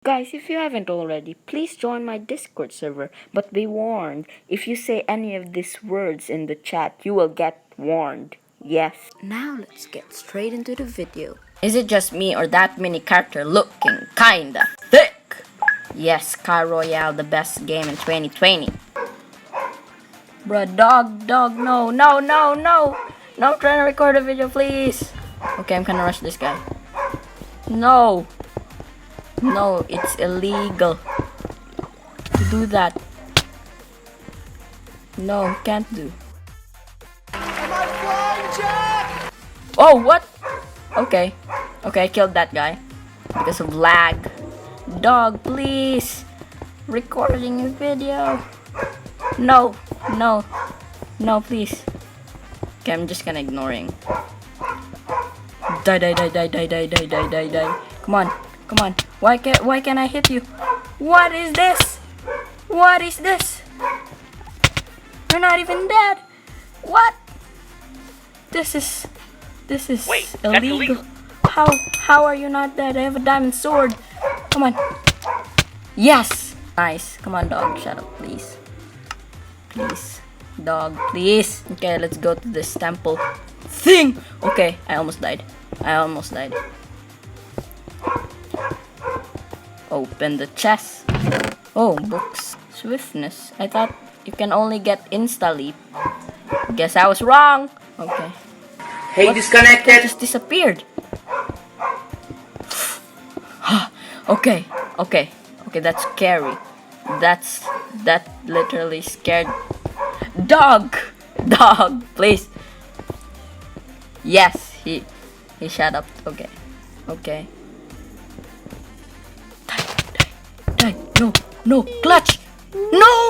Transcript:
Guys, if you haven't already, please join my Discord server. But be warned, if you say any of these words in the chat, you will get warned. Yes. Now let's get straight into the video. Is it just me or that mini character looking kinda thick? Yes, SkyRoyale, the best game in 2020. Bruh, dog, no. No, I'm trying to record a video, please. Okay, I'm gonna rush this guy. No, it's illegal to do that. No, can't do. Oh, what? Okay, I killed that guy because of lag. Dog, please. Recording a video. No, please. Okay, I'm just gonna ignore him. Die. Come on. Why can't I hit you? What is this? You're not even dead. What? This is illegal. How are you not dead? I have a diamond sword. Come on. Yes. Nice. Come on, dog. Shut up, please. Dog, please. Okay, let's go to this temple thing. Okay, I almost died. Open the chest. Oh, books. Swiftness. I thought you can only get insta-leap. Guess I was wrong. Okay. Hey, what? Disconnected. It just disappeared. Okay, that's scary. That literally scared. Dog, please. Yes, he shut up. Okay. Die. No, clutch. No.